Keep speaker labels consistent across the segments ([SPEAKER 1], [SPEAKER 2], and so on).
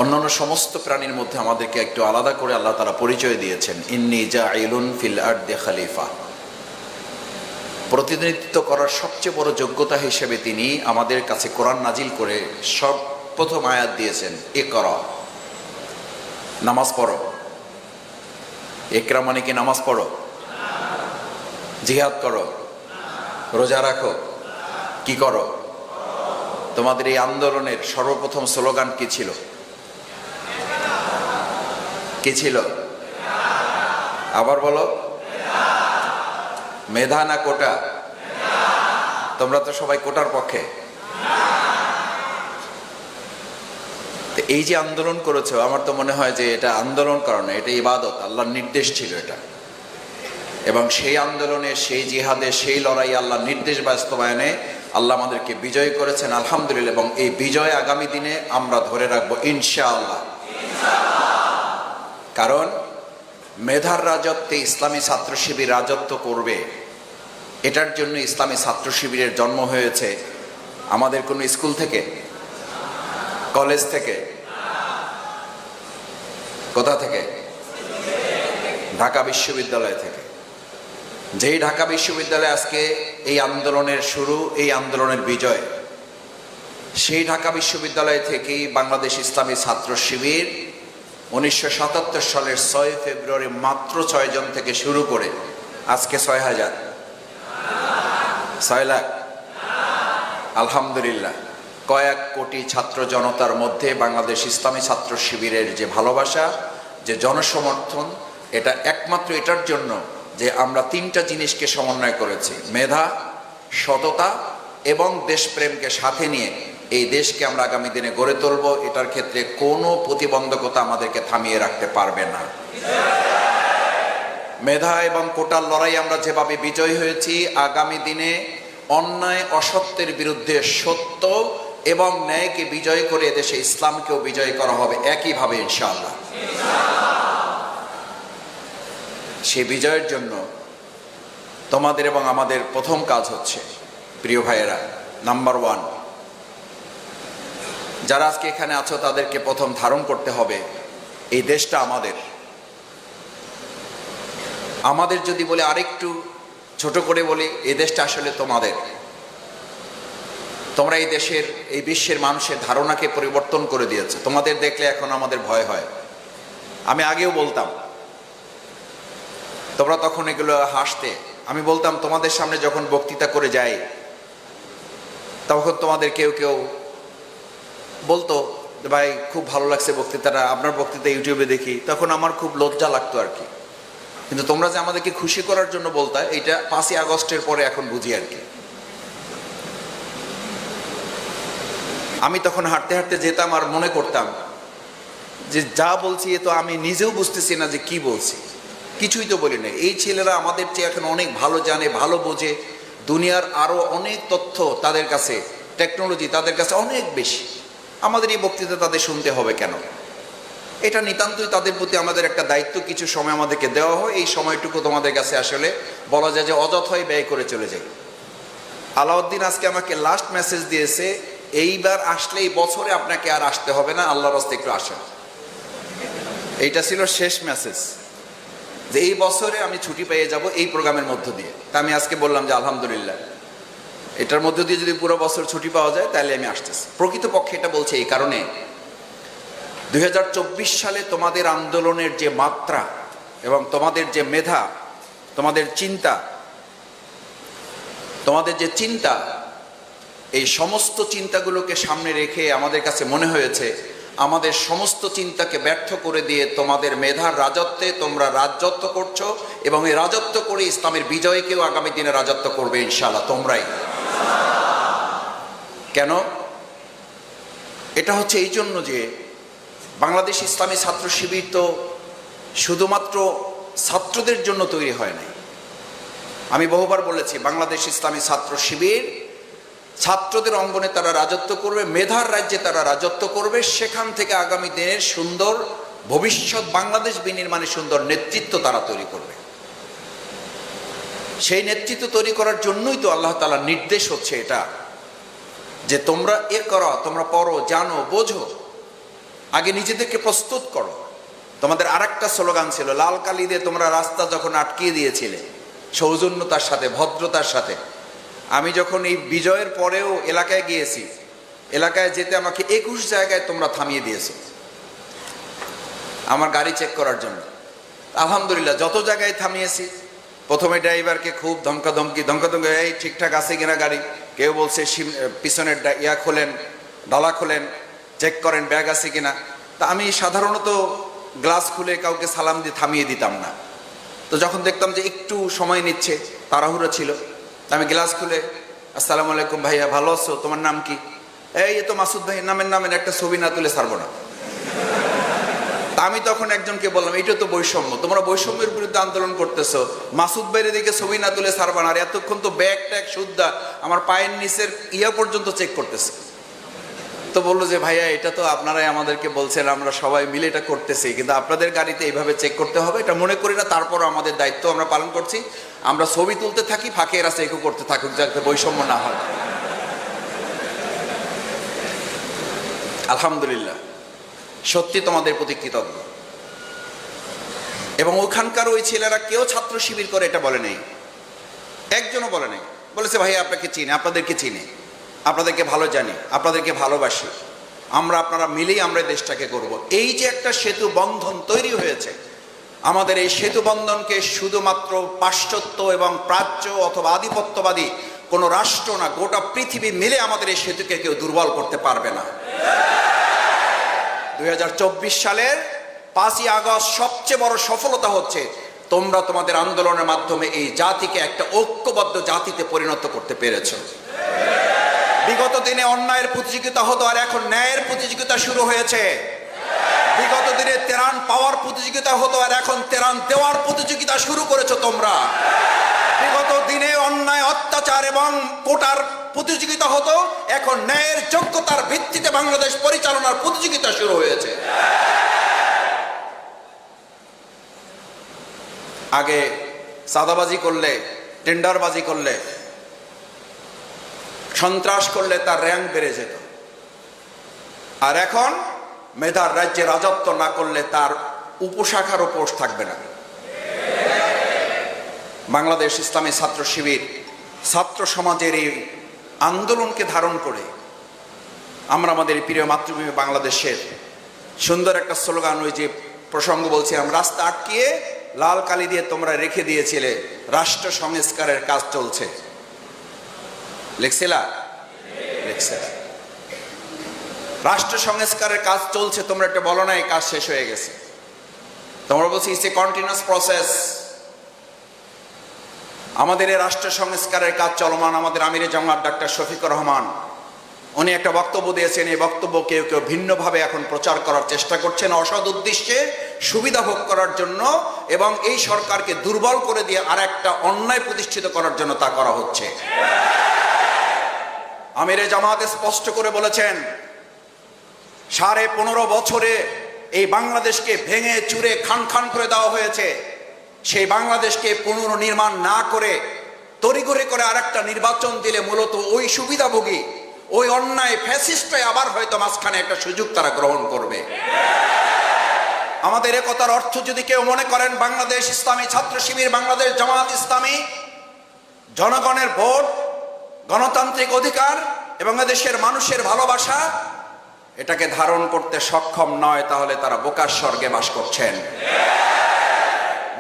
[SPEAKER 1] অন্যান্য সমস্ত প্রাণীর মধ্যে আমাদেরকে একটু আলাদা করে আল্লাহ তাআলা পরিচয় দিয়েছেন, ইন্নী জাইলুন ফিল আরদি খলিফা। প্রতিনিধিত্ব করার সবচেয়ে বড় যোগ্যতা হিসেবে তিনি আমাদের কাছে কোরআন নাজিল করে সর্বপ্রথম আয়াত দিয়েছেন, ইকরা, নামাজ পড়ো। ইকরা মানে কি নামাজ পড়ো? জিহাদ করো, রোজা রাখো, কি করো? তোমাদের এই আন্দোলনের সর্বপ্রথম স্লোগান কি ছিল? কি ছিল? আবার বলো। মেধা না কোটা? তোমরা তো সবাই কোটার পক্ষে। এই যে আন্দোলন করেছো, আমার তো মনে হয় যে এটা আন্দোলন করা না, এটা ইবাদত, আল্লাহর নির্দেশ ছিল এটা। এবং সেই আন্দোলনে, সেই জিহাদে, সেই লড়াই, আল্লাহর নির্দেশ বাস্তবায়নে আল্লাহ আমাদেরকে বিজয় করেছেন, আলহামদুলিল্লাহ। এবং এই বিজয় আগামী দিনে আমরা ধরে রাখবো ইনশাআল্লাহ। কারণ মেধার রাজত্বে ইসলামী ছাত্র শিবির রাজত্ব করবে, এটার জন্য ইসলামী ছাত্র শিবিরের জন্ম হয়েছে আমাদের কোনো স্কুল থেকে, কলেজ থেকে, কোথা থেকে? ঢাকা বিশ্ববিদ্যালয় থেকে। যেই ঢাকা বিশ্ববিদ্যালয়ে আজকে এই আন্দোলনের শুরু, এই আন্দোলনের বিজয়, সেই ঢাকা বিশ্ববিদ্যালয় থেকেই বাংলাদেশ ইসলামী ছাত্র শিবির 1977 সালের 6 ফেব্রুয়ারি মাত্র 6 জন থেকে শুরু করে আজকে 6,000, 6 লাখ, আলহামদুলিল্লাহ। কয়েক কোটি ছাত্র জনতার মধ্যে বাংলাদেশ ইসলামী ছাত্র শিবিরের যে ভালোবাসা, যে জনসমর্থন, এটা একমাত্র এটার জন্য যে আমরা 3টা জিনিসকে সমন্বয় করেছি, মেধা, সততা এবং দেশপ্রেমকে সাথে নিয়ে এই দেশকে আমরা আগামী দিনে গড়ে তুলব। এটার ক্ষেত্রে কোনো প্রতিবন্ধকতা আমাদেরকে থামিয়ে রাখতে পারবে না। মেধা এবং কোটার লড়াই আমরা যেভাবে বিজয় হয়েছি, আগামী দিনে অন্যায় অসত্যের বিরুদ্ধে সত্য এবং ন্যায়কে বিজয় করে এদেশে ইসলামকেও বিজয় করা হবে একইভাবে ইনশাআল্লাহ। সে বিজয়ের জন্য তোমাদের এবং আমাদের প্রথম কাজ হচ্ছে, প্রিয় ভাইয়েরা, নাম্বার 1, যারা আজকে এখানে আছো তাদেরকে প্রথম ধারণ করতে হবে এই দেশটা আমাদের। আমাদের যদি বলে আরেকটু ছোট করে বলি, এই দেশটা আসলে তোমাদের। তোমরা এই দেশের, এই বিশ্বের মানুষের ধারণাকে পরিবর্তন করে দিয়েছো। তোমাদের দেখলে এখন আমাদের ভয় হয়। আমি আগেও বলতাম, তোমরা তখন এগুলো হাসতে। আমি বলতাম, তোমাদের সামনে যখন বক্তৃতা করে যাই তখন তোমাদের কেউ কেউ বলতো, ভাই খুব ভালো লাগছে বক্তৃতাটা, আপনার বক্তৃতা ইউটিউবে দেখি। তখন আমার খুব লজ্জা লাগতো আর কি। কিন্তু তোমরা যে আমাদেরকে খুশি করার জন্য বলতা, এটা 5ই আগস্টের পরে এখন বুঝি আর কি। আমি তখন হাঁটতে হাঁটতে যেতাম আর মনে করতাম যে যা বলছি এ তো আমি নিজেও বুঝতেছি না যে কি বলছি, কিছুই তো বলি না। এই ছেলেরা আমাদের চেয়ে এখন অনেক ভালো জানে, ভালো বোঝে, দুনিয়ার আরো অনেক তথ্য তাদের কাছে, টেকনোলজি তাদের কাছে অনেক বেশি। আমাদের এই বক্তৃতা তাদের শুনতে হবে কেন? এটা নিতান্তই তাদের প্রতি আমাদের একটা দায়িত্ব। কিছু সময় আমাদেরকে দেওয়া হয়, এই সময়টুকু তোমাদের কাছে আসলে বলা যায় যে অযথাই ব্যয় করে চলে যায়। আলাউদ্দিন আজকে আমাকে লাস্ট মেসেজ দিয়েছে, এইবার আসলে এই বছরে আপনাকে আর আসতে হবে না, আল্লাহর রাস্তে একটু আসেন। এইটা ছিল শেষ মেসেজ, যে এই বছরে আমি ছুটি পেয়ে যাব এই প্রোগ্রামের মধ্য দিয়ে। তা আমি আজকে বললাম যে আলহামদুলিল্লাহ, এটার মধ্য দিয়ে যদি পুরো বছর ছুটি পাওয়া যায় তাহলে আমি আসতেছি। প্রকৃতপক্ষে এটা বলছে এই কারণে, 2024 সালে তোমাদের আন্দোলনের যে মাত্রা এবং তোমাদের যে মেধা, তোমাদের যে চিন্তা, এই সমস্ত চিন্তাগুলোকে সামনে রেখে আমাদের কাছে মনে হয়েছে আমাদের সমস্ত চিন্তাকে ব্যর্থ করে দিয়ে তোমাদের মেধার রাজত্বে তোমরা রাজত্ব করছো, এবং এই রাজত্ব করে ইসলামের বিজয়কেও আগামী দিনে রাজত্ব করবে ইনশাআল্লাহ তোমরাই। কেন? এটা হচ্ছে এই জন্য যে বাংলাদেশ ইসলামী ছাত্র শিবির তো শুধুমাত্র ছাত্রদের জন্য তৈরি হয় নাই। আমি বহুবার বলেছি, বাংলাদেশ ইসলামী ছাত্র শিবির ছাত্রদের অঙ্গনে তারা রাজত্ব করবে, মেধার রাজ্যে তারা রাজত্ব করবে। সেখান থেকে আগামী দিনের সুন্দর ভবিষ্যৎ বাংলাদেশ বিনির্মাণে সুন্দর নেতৃত্ব তারা তৈরি করবে। সেই নেতৃত্ব তৈরি করার জন্যই তো আল্লাহ তাআলার নির্দেশ হচ্ছে এটা, যে তোমরা এ করো, তোমরা পড়ো, জানো, বোঝো। আগে নিজেদেরকে প্রস্তুত করো। তোমাদের আরেকটা স্লোগান ছিল, লাল কালি দিয়ে তোমরা রাস্তা যখন আটকিয়ে দিয়েছিলে সৌজন্যতার সাথে, ভদ্রতার সাথে। আমি যখন এই বিজয়ের পরেও এলাকায় গিয়েছি, এলাকায় যেতে আমাকে 21 জায়গায় তোমরা থামিয়ে দিয়েছো আমার গাড়ি চেক করার জন্য। আলহামদুলিল্লাহ যত জায়গায় থামিয়েছি, প্রথমে ড্রাইভারকে খুব ধমকাধমকি, এই ঠিকঠাক আছে কিনা গাড়ি, কেউ বলছে পিছনের খোলেন, ডালা খোলেন, চেক করেন ব্যাগ আছে কিনা। তা আমি সাধারণত গ্লাস খুলে কাউকে সালাম দিয়ে থামিয়ে দিতাম না। তো যখন দেখতাম যে একটু সময় নিচ্ছে, তাড়াহুড়ো ছিল, আমি গ্লাস খুলে আসসালামু আলাইকুম ভাইয়া, ভালো আছো, তোমার নাম কি? এই তো মাসুদ ভাই, নামের একটা ছবি না তুলে ছাড়বো না। আমি তখন একজনকে বললাম, এটা তো বৈষম্য, তোমরা বৈষম্যের বিরুদ্ধে আন্দোলন করতেছো, মাসুদ ভাইয়ের দিকে ছবি না তুলে ছাড়বা না, আর এতক্ষণ তো ব্যাগ ট্যাগ সুদ্ধা আমার পায়ের নিচের পর্যন্ত চেক করতেছে। তো বললো যে ভাইয়া, এটা তো আপনারাই আমাদেরকে বলছেন, আমরা সবাই মিলে এটা করতেছি, কিন্তু আপনাদের গাড়িতে এইভাবে চেক করতে হবে এটা মনে করি না, তারপরও আমাদের দায়িত্ব আমরা পালন করছি, আমরা ছবি তুলতে থাকি, ফাঁকে এরা চেকও করতে থাকুক, যাতে বৈষম্য না হয়। আলহামদুলিল্লাহ, সত্যি তোমাদের প্রতি কৃতজ্ঞ। এবং ওখানকার ওই ছেলেরা কেউ ছাত্র শিবির করে এটা বলে নেই, একজনও বলে নেই। বলেছে ভাইয়া আপনাকে চিনি, আপনাদেরকে চিনি, আপনাদেরকে ভালো জানি, আপনাদেরকে ভালোবাসি, আপনারা মিলেই আমরা দেশটাকে করব। এই যে একটা সেতু বন্ধন তৈরি হয়েছে, আমাদের এই সেতু বন্ধনকে শুধুমাত্র পাশ্চাত্য এবং প্রাচ্য অথবা আধিপত্যবাদী কোনো রাষ্ট্র না, গোটা পৃথিবী মিলে আমাদের এই সেতুকে কেউ দুর্বল করতে পারবে না। 2024 সালের 5ই আগস্ট সবচেয়ে বড় সফলতা হচ্ছে তোমরা তোমাদের আন্দোলনের মাধ্যমে এই জাতিকে একটা ঐক্যবদ্ধ জাতিতে পরিণত করতে পেরেছো। বিগত দিনে অন্যায়ের প্রতিযোগিতা হতো, আর এখন ন্যায়ের প্রতিযোগিতা শুরু হয়েছে। বিগত দিনে ত্রাণ পাওয়ার প্রতিযোগিতা হতো, আর এখন ত্রাণ দেওয়ার প্রতিযোগিতা শুরু করেছো তোমরা। বিগত দিনে অন্যায়, অত্যাচার এবং কোটার প্রতিযোগিতা হতো, এখন ন্যায়ের যোগ্যতার ভিত্তিতে বাংলাদেশ পরিচালনার প্রতিযোগিতা শুরু হয়েছে। আগে চাঁদাবাজি করলে, টেন্ডারবাজি করলে, সন্ত্রাস করলে তার র্যাঙ্ক বেড়ে যেত, আর এখন মেধার রাজ্যে রাজত্ব না করলে তার উপশাখারও পোস্ট থাকবে না। বাংলাদেশ ইসলামী ছাত্র শিবির ছাত্র সমাজের এই আন্দোলনকে ধারণ করে আমরা আমাদের প্রিয় মাতৃভূমি বাংলাদেশের সুন্দর একটা স্লোগান, ওই যে প্রসঙ্গ বলছিলাম, রাস্তা আটকিয়ে লাল কালি দিয়ে তোমরা রেখে দিয়েছিলে, রাষ্ট্র সংস্কারের কাজ চলছে, লিখছিলা? রাষ্ট্র সংস্কারের কাজ চলছে, তোমরা একটা বলো না এই কাজ শেষ হয়ে গেছে। তোমরা বলছি ইটস এ কন্টিনিউয়াস প্রসেস। আমাদের এই রাষ্ট্র সংস্কারের কাজ চলমান। আমাদের আমিরে জামাত ডাক্তার শফিকুর রহমান উনি একটা বক্তব্য দিয়েছেন, এই বক্তব্য কেউ কেউ ভিন্নভাবে এখন প্রচার করার চেষ্টা করছেন, অসৎ উদ্দেশ্যে সুবিধা ভোগ করার জন্য, এবং এই সরকারকে দুর্বল করে দিয়ে আর একটা অন্যায় প্রতিষ্ঠিত করার জন্য তা করা হচ্ছে। আমিরে জামাত স্পষ্ট করে বলেছেন, 15.5 বছরে এই বাংলাদেশকে ভেঙে চুরে খান খান করে দেওয়া হয়েছে। সেই বাংলাদেশকে পুনর্নির্মাণ না করে তড়িঘড়ি করে আরেকটা নির্বাচন দিলে মূলত ওই সুবিধাভোগী, ওই অন্যায় ফ্যাসিস্টে আবার হয়তো মাঝখানে একটা সুযোগ তারা গ্রহণ করবে। আমাদের একতার অর্থ যদি কেউ মনে করেন বাংলাদেশ ইসলামী ছাত্র শিবির, বাংলাদেশ জামাত ইসলামী জনগণের ভোট, গণতান্ত্রিক অধিকার এবং দেশের মানুষের ভালোবাসা এটাকে ধারণ করতে সক্ষম নয়, তাহলে তারা বোকার স্বর্গে বাস করছেন।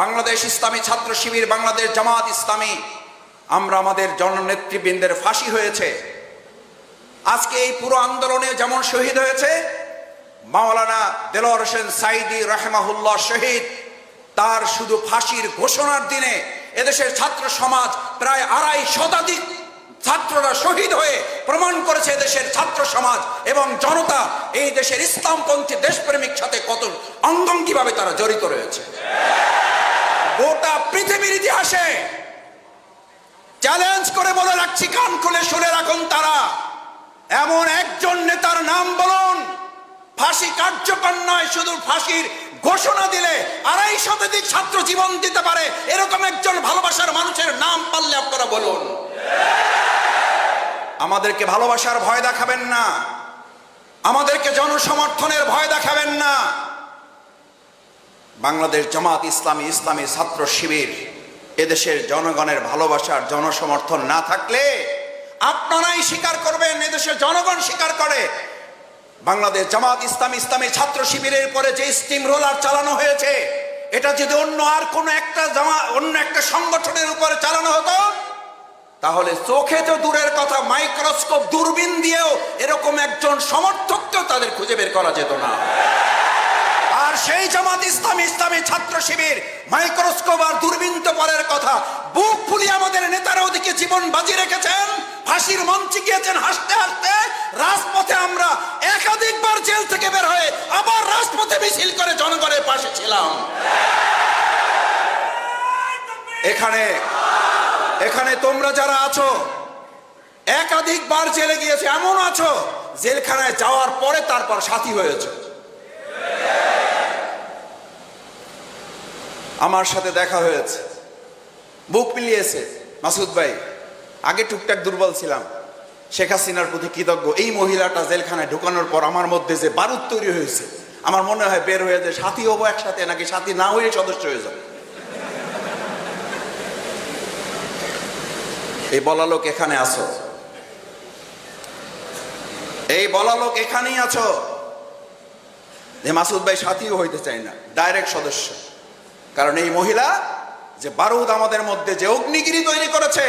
[SPEAKER 1] বাংলাদেশ ইসলামী ছাত্র শিবির, বাংলাদেশ জামাত ইসলামী, আমরা আমাদের জননেতৃবৃন্দের ফাঁসি হয়েছে। আজকে এই পুরো আন্দোলনে যেমন শহীদ হয়েছে মাওলানা দেলোয়ার হোসেন সাইদি রাহিমাহুল্লাহ শহীদ, তার শুধু ফাঁসির ঘোষণার দিনে এদেশের ছাত্র সমাজ প্রায় 2.5 শতাধিক ছাত্ররা শহীদ হয়ে প্রমাণ করেছে দেশের ছাত্র সমাজ এবং জনতা এই দেশের ইসলামপন্থী দেশপ্রেমিক সাথে কত অঙ্গাঙ্গিভাবে তারা জড়িত রয়েছে। গোটা পৃথিবীর ইতিহাসে চ্যালেঞ্জ করে বলে রাখছি, কান খুলে শুনে রাখুন, তারা এমন একজন নেতার নাম বলুন, ফাঁসি কার্যকর নয়, শুধু ফাঁসির ঘোষণা দিলে 2.5 শতাধিক ছাত্র জীবন দিতে পারে, এরকম একজন ভালোবাসার মানুষের নাম পারলে আপনারা বলুন। আমাদেরকে ভালোবাসার ভয় দেখাবেন না, আমাদেরকে জনসমর্থনের ভয় দেখাবেন না। বাংলাদেশ জামাত ইসলামী, ইসলামী ছাত্র শিবির, এদেশের জনগণের ভালোবাসার জনসমর্থন না থাকলে আপনারাই স্বীকার করবেন, এদেশের জনগণ স্বীকার করে, বাংলাদেশ জামাত ইসলামী, ইসলামী ছাত্র শিবিরের পরে যে স্টিম রোলার চালানো হয়েছে, এটা যদি অন্য একটা সংগঠনের উপরে চালানো হতো, তাহলে চোখে তো দূরের কথা, মাইক্রোস্কোপ দূরবীন দিয়েও এরকম একজন সমর্থককেও তাদের খুঁজে বের করা যেত না। আর সেই জামাত ইসলামী, ইসলামী ছাত্র শিবির মাইক্রোস্কোপ আর দূরবীন তো পরের কথা, বুক ফুলিয়ে আমাদের নেতারা ওদিকে জীবন বাজি রেখেছেন, ফাঁসির মঞ্চে গিয়েছেন হাসতে হাসতে। রাজপথে আমরা একাধিকবার জেল থেকে বের হয়ে আবার রাজপথে মিছিল করে জনগণের পাশে ছিলাম। এখানে তোমরা যারা আছো, একাধিকবার জেলে গিয়েছে, এমন আছো জেলখানায় যাওয়ার পরে তারপর সাথী হয়েছে। আমার সাথে দেখা হয়েছে, বুক মিলিয়েছে। মাসুদ ভাই, আগে টুকটাক দুর্বল ছিলাম, শেখ হাসিনার প্রতি কৃতজ্ঞ। এই মহিলাটা জেলখানায় ঢুকানোর পর আমার মধ্যে যে বারুদ তৈরি হয়েছে, আমার মনে হয় বের হয়ে যে সাথী হবো একসাথে, নাকি সাথী না হয়ে সদস্য হয়ে যাবে। এই বলা লোক এখানে আছো, এই বলা লোক এখানেই আছো যে মাসুদ ভাই সাথীও হইতে চাই না, ডাইরেক্ট সদস্য। কারণ এই মহিলা যে বারুদ আমাদের মধ্যে যে অগ্নিগিরি তৈরি করেছে,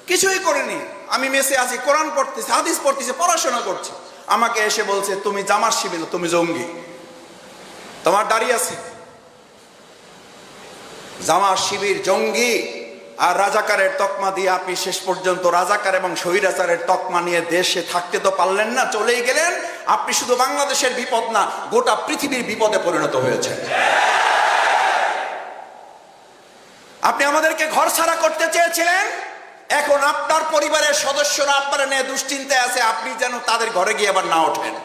[SPEAKER 1] কিছুই করেনি। আমি মেসে আছি, কোরআন পড়তেছি, হাদিস পড়তেছি, পড়াশোনা করছি, আমাকে এসে বলছে তুমি জামাত শিবির না, তুমি জঙ্গি, তোমার দাঁড়িয়ে আছে। জামাত শিবির জঙ্গি আর রাজাকারের তকমা দিয়ে আপনি শেষ পর্যন্ত রাজাকার এবং স্বৈরাচারের তকমা নিয়ে দেশে থাকতে তো পারলেন না, চলেই গেলেন। আপনি শুধু বাংলাদেশের বিপদ না, গোটা পৃথিবীর বিপদে পরিণত হয়েছে। আপনি আমাদেরকে ঘর ছাড়া করতে চেয়েছিলেন, এখন আপনার পরিবারের সদস্যরা আপনারা নিয়ে দুশ্চিন্তায় আছে, আপনি যেন তাদের ঘরে গিয়ে আবার না ওঠেন।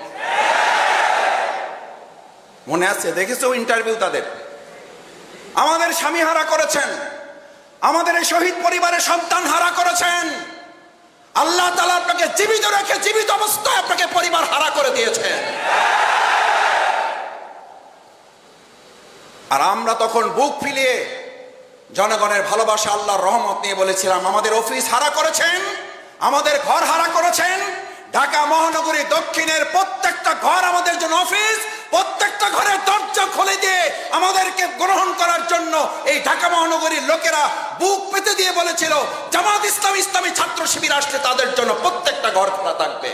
[SPEAKER 1] মনে আছে, দেখেছো ইন্টারভিউ তাদের। আমাদের স্বামী হারা করেছেন, আমাদের এই শহীদ পরিবারের সন্তান হারা করেছেন। আল্লাহ তাআলা আপনাকে জীবিত রেখে জীবিত অবস্থায় আপনাকে পরিবার হারা করে দিয়েছেন। আর আমরা তখন বুক ফিলিয়ে জনগণের ভালোবাসা, আল্লাহর রহমত নিয়ে বলেছিলাম, আমাদের অফিস হারা করেছেন, আমাদের ঘর হারা করেছেন। ঢাকা মহানগরী দক্ষিণের প্রত্যেকটা ঘর আমাদের জন্য অফিস, প্রত্যেকটা ঘরের দরজা খুলে দিয়ে আমাদেরকে গ্রহণ করার জন্য এই ঢাকা মহানগরীর লোকেরা বুক পেতে দিয়ে বলেছিল, জামাত ইসলামী, ইসলামী ছাত্র শিবির আসলে তাদের জন্য প্রত্যেকটা ঘর খোলা থাকবে।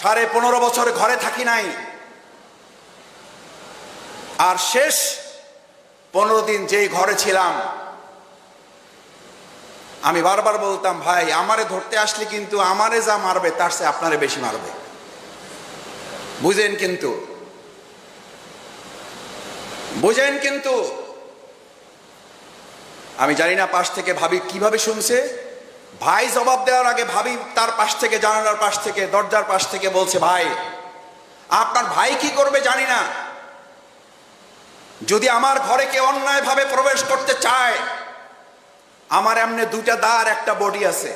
[SPEAKER 1] 15.5 বছর ঘরে থাকি নাই, আর শেষ 15 দিন যেই ঘরে ছিলাম, আমি বারবার বলতাম, ভাই আমারে ধরতে আসলে কিন্তু আমারে যা মারবে তার চেয়ে আপনারে বেশি মারবে, বুঝেন কিন্তু, বুঝেন কিন্তু। আমি জানি না পাশ থেকে ভাবি কিভাবে শুনছে। ভাই জবাব দেওয়ার আগে ভাবি তার পাশ থেকে, জানালার পাশ থেকে, দরজার পাশ থেকে বলছে, ভাই আপনার ভাই কি করবে জানি না, যদি আমার ঘরে কেউ অন্যায়ভাবে প্রবেশ করতে চায়, আমার এমনি 2টা দা আর একটা বডি আছে,